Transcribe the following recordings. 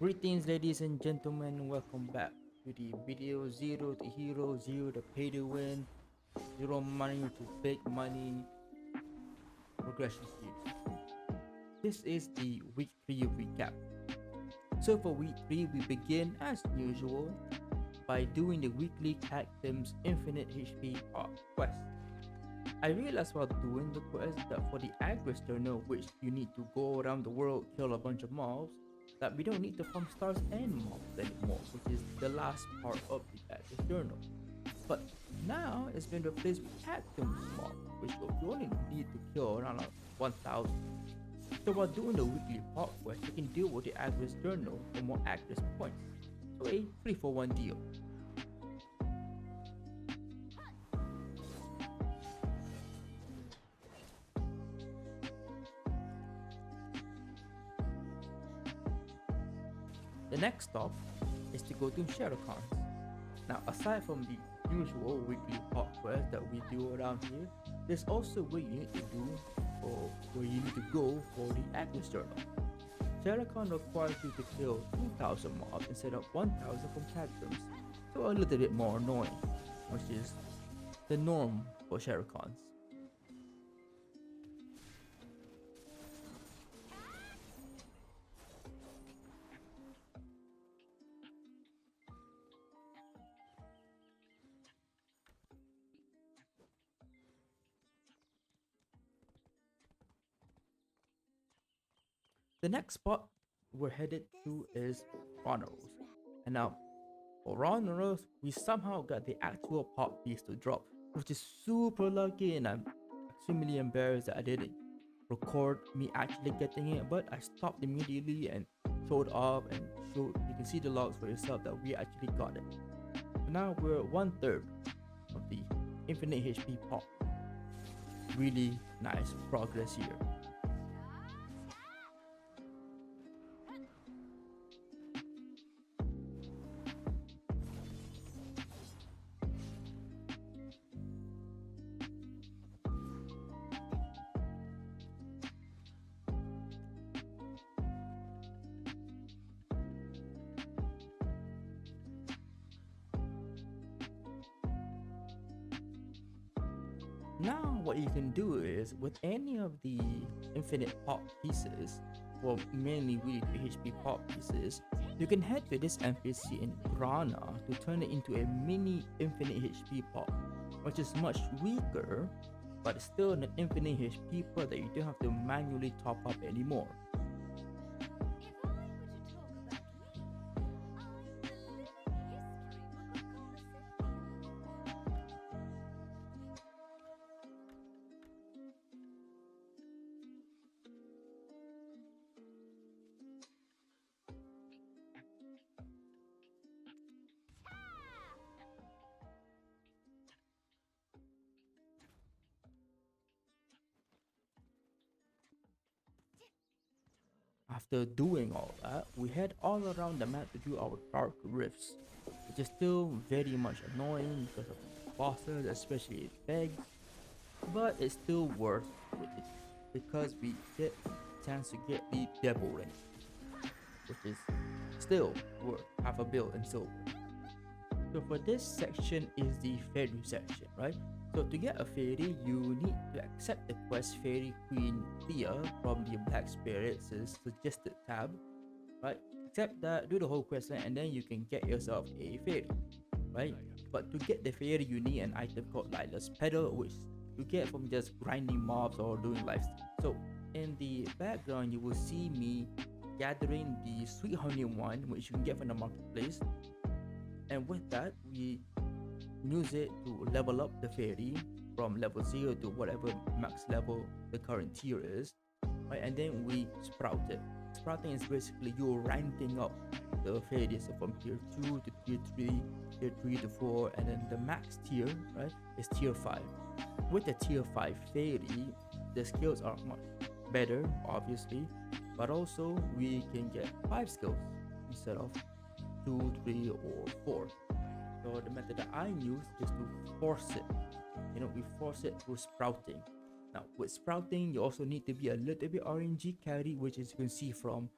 Greetings, ladies and gentlemen. Welcome back to the BDO Zero to Hero, Zero to Pay to Win, Zero Money to Big Money Progression Series. This is the week 3 recap. So, for week 3, we begin as usual by doing the weekly Cactum's Infinite HP Art quest. I realized while doing the quest that for the Agris journal, which you need to go around the world, kill a bunch of mobs, that we don't need to farm stars and mobs anymore, which is the last part of the Agris journal. But now it's been replaced with Cactum's mob, which you only need to kill around like 1000. So while doing the weekly part quest, you can deal with the Agris journal for more Agris points. So a 3 for 1 deal. The next stop is to go to Shadowcons. Now, aside from the usual weekly pop quest that we do around here, there's also where you need to do or where you need to go for the Agnes Journal. Shadowcon requires you to kill 2000 mobs instead of 1000 from Cactums, so a little bit more annoying, which is the norm for Shadowcons. The next spot we're headed to is Ronros. And now, for Ronros, we somehow got the actual pop piece to drop, which is super lucky, and I'm extremely embarrassed that I didn't record me actually getting it, but I stopped immediately and showed off and showed you can see the logs for yourself that we actually got it. So now we're 1/3 of the infinite HP pop. Really nice progress here. Now, what you can do is with any of the infinite pop pieces, well, mainly really the HP pop pieces, you can head to this NPC in Grana to turn it into a mini infinite HP pop, which is much weaker, but still an infinite HP pop that you don't have to manually top up anymore. After doing all that, we head all around the map to do our dark rifts, which is still very much annoying because of bosses, especially Pegs, but it's still worth it because we get a chance to get the Devil Ring, which is still worth half a bill in silver. So for this section is the fairy section, right? So to get a fairy, you need to accept the quest Fairy Queen Thea from the Black Spirits' suggested tab, right? Accept that, do the whole quest line, and then you can get yourself a fairy, right? But to get the fairy, you need an item called Lila's Petal, which you get from just grinding mobs or doing life. So in the background, you will see me gathering the Sweet Honey one, which you can get from the marketplace, and with that we use it to level up the fairy from level 0 to whatever max level the current tier is, right? And then we sprout it. Sprouting is basically you ranking up the fairies from tier 2 to tier 3, tier 3 to 4, and then the max tier, right, is tier 5. With the tier 5 fairy, the skills are much better, obviously, but also we can get 5 skills instead of 2, 3, or 4. So the method that I use is to force it. We force it through sprouting. Now with sprouting, you also need to be a little bit RNG carry, which is you can see from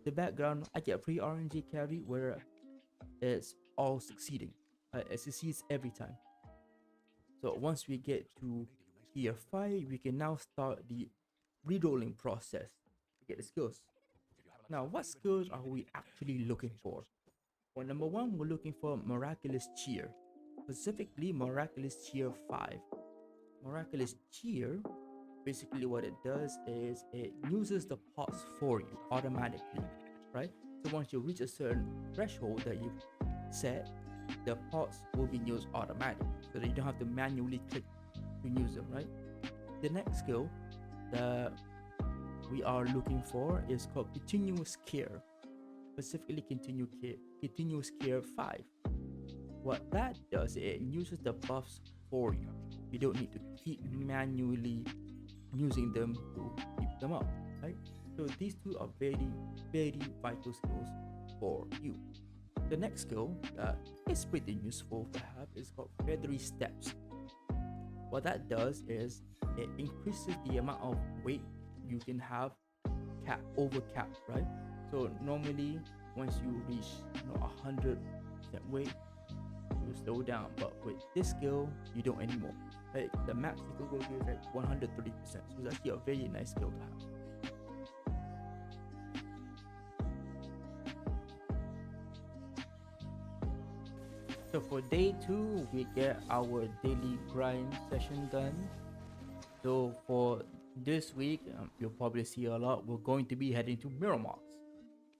the background, I get free RNG carry where it's all succeeding. It succeeds every time. So once we get to tier 5, we can now start the rerolling process to get the skills. Now, what skills are we actually looking for? Well, number one, we're looking for Miraculous Cheer, specifically Miraculous Cheer 5. Miraculous Cheer, basically what it does is it uses the pots for you automatically, right? So once you reach a certain threshold that you've set, the pots will be used automatically, so that you don't have to manually click to use them, right? The next skill that we are looking for is called Continuous Care, specifically Continuous Care 5. What that does, it uses the buffs for you. You don't need to keep manually using them to keep them up, right? So these two are very, very vital skills for you. The next skill that is pretty useful to have is called Feathery Steps. What that does is it increases the amount of weight you can have over cap, right? So normally once you reach 100% weight, you slow down, but with this skill you don't anymore. Like the max you could go to is like 130%, so it's actually a very nice skill to have. So for day 2, we get our daily grind session done. So for this week, you'll probably see a lot. We're going to be heading to Miramar,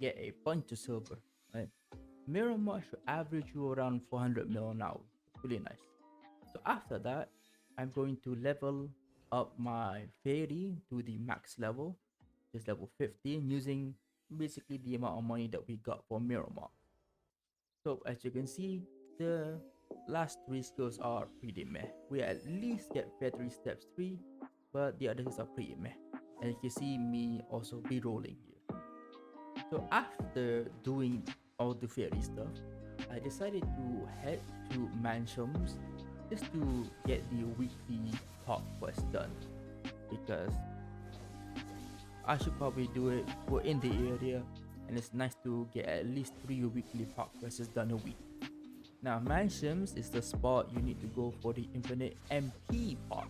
get a bunch of silver, right? Miramar should average you around 400 mil now. Really nice. So after that, I'm going to level up my fairy to the max level, just level 15, using basically the amount of money that we got for Miramar. So as you can see, the last 3 skills are pretty meh. We at least get Feathery Steps 3, but the others are pretty meh. And you can see me also be rolling here. So after doing all the fairy stuff, I decided to head to Mansions just to get the weekly top quest done, because I should probably do it. We're in the area and it's nice to get at least 3 weekly top quests done a week. Now Mansions is the spot you need to go for the infinite MP pot.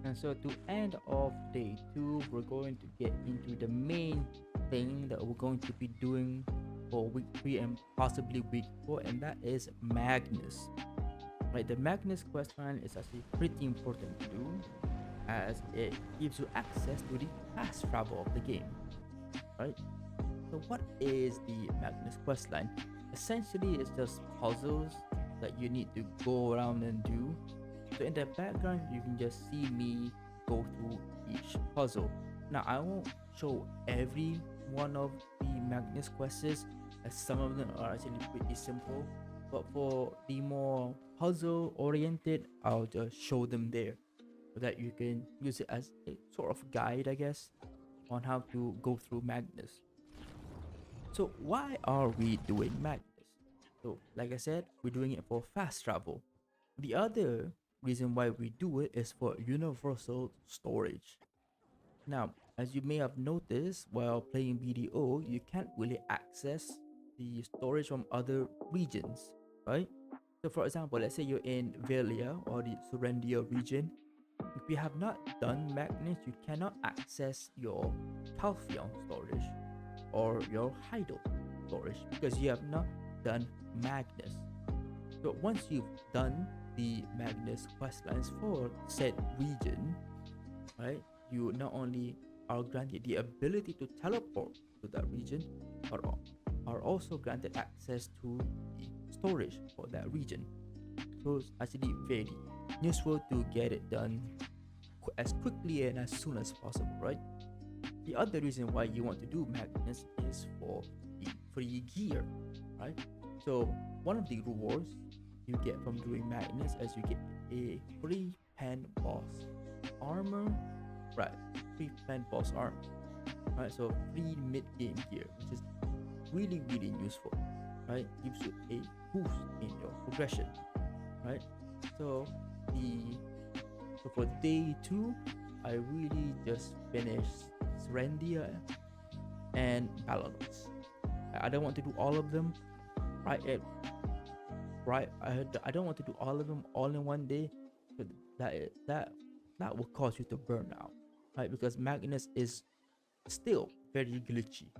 And so to end off day 2, we're going to get into the main thing that we're going to be doing for week 3 and possibly week 4, and that is Magnus. Right, the Magnus questline is actually pretty important to do, as it gives you access to the fast travel of the game, right? So what is the Magnus questline? Essentially, it's just puzzles that you need to go around and do. So in the background, you can just see me go through each puzzle. Now, I won't show every one of the Magnus quests, as some of them are actually pretty simple. But for the more puzzle oriented, I'll just show them there, so that you can use it as a sort of guide, I guess, on how to go through Magnus. So why are we doing Magnus? So like I said, we're doing it for fast travel. The other reason why we do it is for universal storage. Now, as you may have noticed while playing BDO, you can't really access the storage from other regions, right? So for example, let's say you're in Velia or the Serendia region. If you have not done Magnus, you cannot access your Calpheon storage or your Hydel storage because you have not done Magnus. So once you've done the Magnus questlines for said region, right, you not only are granted the ability to teleport to that region, but are also granted access to the storage for that region. So it's actually very useful to get it done as quickly and as soon as possible, right? The other reason why you want to do Magnus is for the free gear, right? So one of the rewards you get from doing Magnus is you get a free pen boss armor, right? Free pen boss armor, right? So free mid-game gear, which is really, really useful, right? Gives you a boost in your progression, right? So the So for day 2, I really just finished Serendia and Balanos. I don't want to do all of them right at right. I don't want to do all of them all in one day, but that will cause you to burn out, right? Because Magnus is still very glitchy.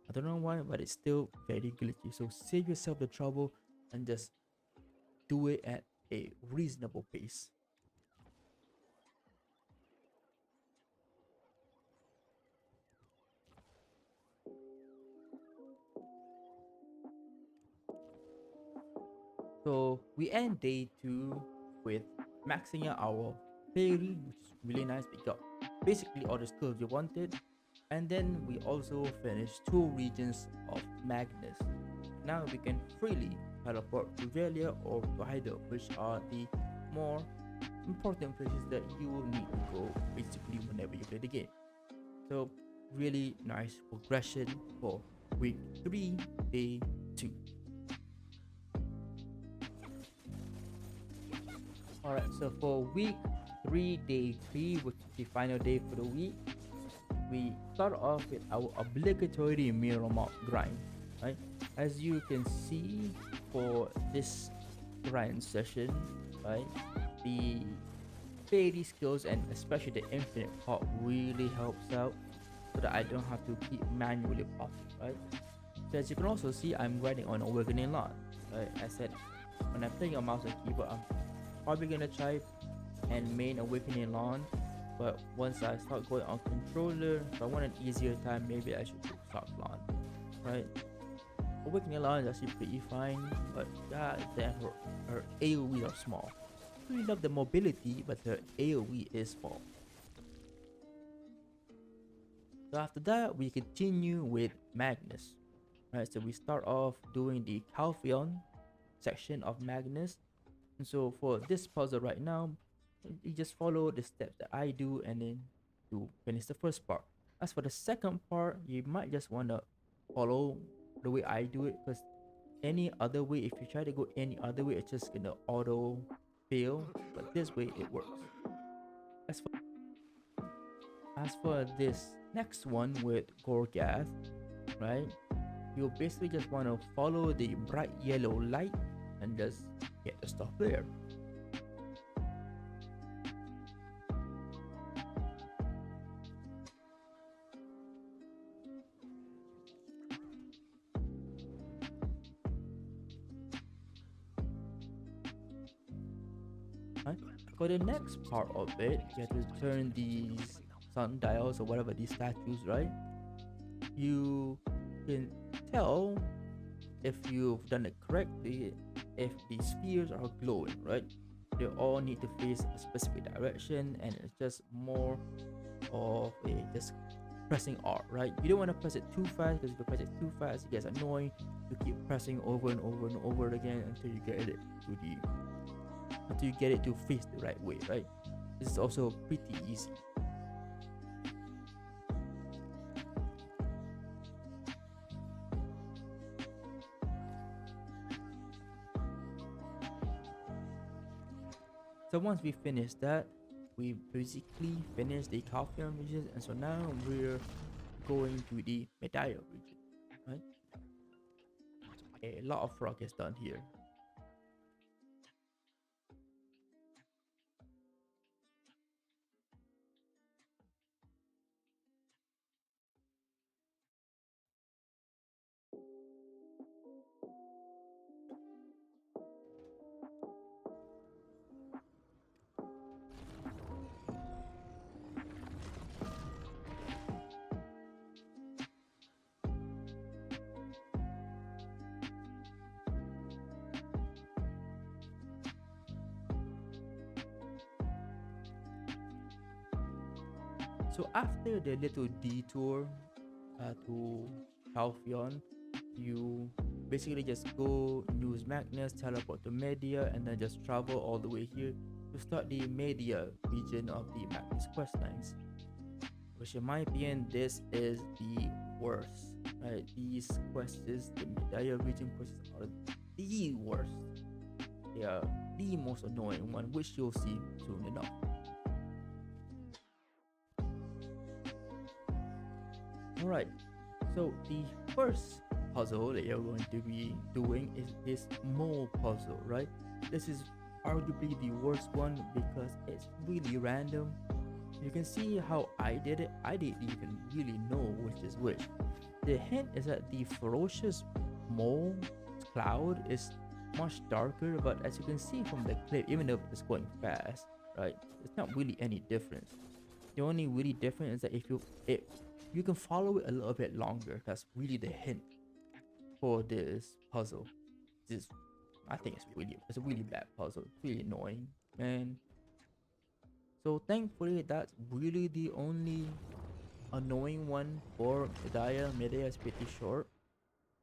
I don't know why, but it's still very glitchy. So save yourself the trouble and just do it at a reasonable pace. So we end day 2 with maxing out our fairy, which is really nice. We got basically all the skills we wanted. And then we also finished 2 regions of Magnus. Now we can freely teleport to Velia or to Hydo, which are the more important places that you will need to go basically whenever you play the game. So really nice progression for week 3, day 2. Alright, so for week 3, day 3, which is the final day for the week, we start off with our obligatory mirror mount grind, right? As you can see for this grind session, right, the fairy skills and especially the infinite pop really helps out so that I don't have to keep manually popping, right? So as you can also see, I'm grinding on Awakening Lawn, right? I said when I'm playing on mouse and keyboard, I'm probably gonna try and main Awakening Lawn, but once I start going on controller, if I want an easier time, maybe I should do Soft Lawn, right? Awakening Lawn is actually pretty fine, but god damn, her AoE are small. I really love the mobility, but her AoE is small. So after that, we continue with Magnus, right? So we start off doing the Calpheon section of Magnus. And so for this puzzle right now, you just follow the steps that I do and then you finish the first part. As for the second part, you might just want to follow the way I do it, because any other way, if you try to go any other way, it's just gonna auto fail. But this way it works. As for this next one with Gorgath, right? You basically just want to follow the bright yellow light and just get the stuff there. Right? For the next part of it, you have to turn these sundials or whatever these statues, right? You can tell if you've done it correctly if the spheres are glowing, right? They all need to face a specific direction, and it's just more of a just pressing R, right? You don't want to press it too fast, because if you press it too fast, it gets annoying. You keep pressing over and over and over again until you get it to face the right way, right? This is also pretty easy. So once we finish that, we basically finish the Calpheon region, and so now we're going to the Medallion region, right? A lot of frog is done here. So after the little detour to Calpheon, you basically just go use Magnus, teleport to Media, and then just travel all the way here to start the Media region of the Magnus questlines. Which in my opinion, this is the worst. Right? These quests, the Media region quests are the worst. They are the most annoying one, which you'll see soon enough. Alright, so the first puzzle that you're going to be doing is this mole puzzle, right? This is arguably the worst one because it's really random. You can see how I did it. I didn't even really know which is which. The hint is that the ferocious mole cloud is much darker, but as you can see from the clip, even though it's going fast, right, it's not really any difference. The only really difference is that if you can follow it a little bit longer. That's really the hint for this puzzle. This, I think it's a really bad puzzle. It's really annoying, man. So thankfully, that's really the only annoying one for Medaya. Medaya is pretty short.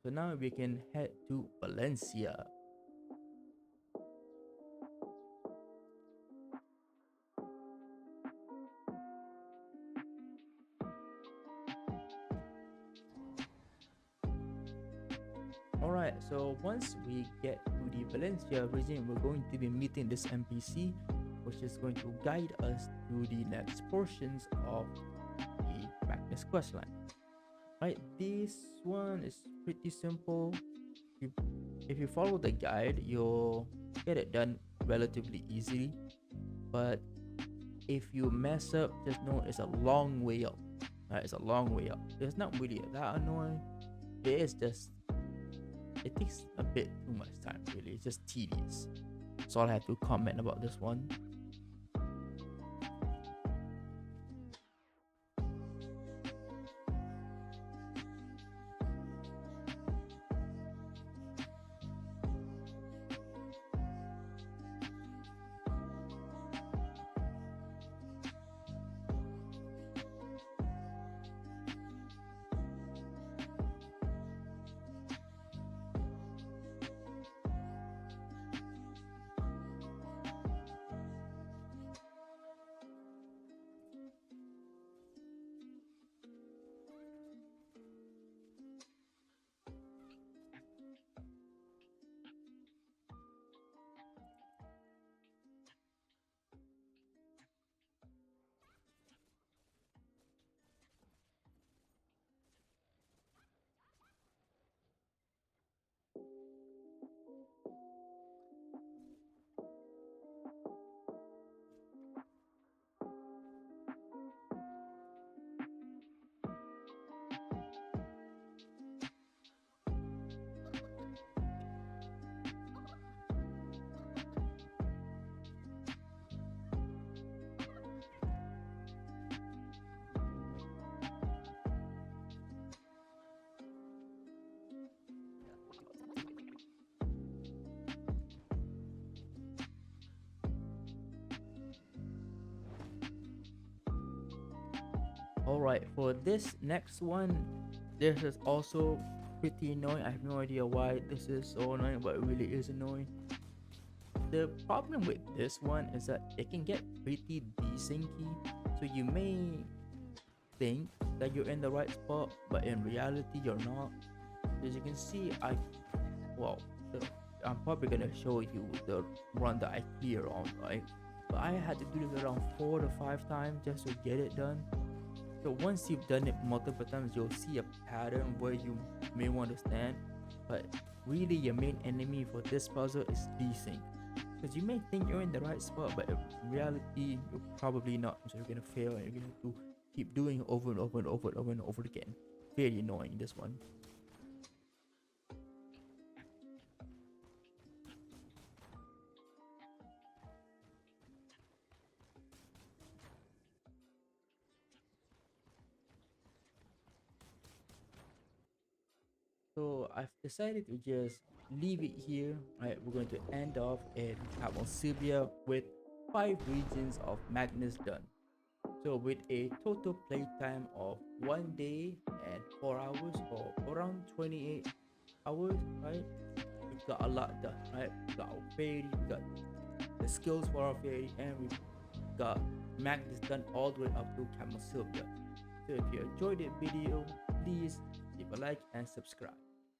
So now we can head to Valencia. Alright, so once we get to the Valencia region, we're going to be meeting this NPC, which is going to guide us to the next portions of the Magnus questline. Right, this one is pretty simple. If, if you follow the guide, you'll get it done relatively easily. But if you mess up, just know it's a long way up. Right, it's a long way up. It's not really that annoying. It is just, it takes a bit too much time, really. It's just tedious. That's all I have to comment about this one. Alright, for this next one, this is also pretty annoying. I have no idea why this is so annoying, but it really is annoying. The problem with this one is that it can get pretty desyncy, so you may think that you're in the right spot, but in reality you're not. As you can see, well, the, I'm probably gonna show you the run that I clear on, right? But I had to do this around 4 to 5 times just to get it done. So once you've done it multiple times, you'll see a pattern where you may want to stand. But really, your main enemy for this puzzle is desync. Because you may think you're in the right spot, but in reality, you're probably not. So you're gonna fail, and you're gonna have to keep doing it over and over and over and over and over again. Very annoying, this one. So I've decided to just leave it here. Right, we're going to end off in Cabo Sylvia with 5 regions of Magnus done. So with a total playtime of 1 day and 4 hours, or around 28 hours, right? We've got a lot done, right? We got our fairy, we got the skills for our fairy, and we've got Magnus done all the way up to Camo Sylvia. So if you enjoyed the video, please leave a like and subscribe.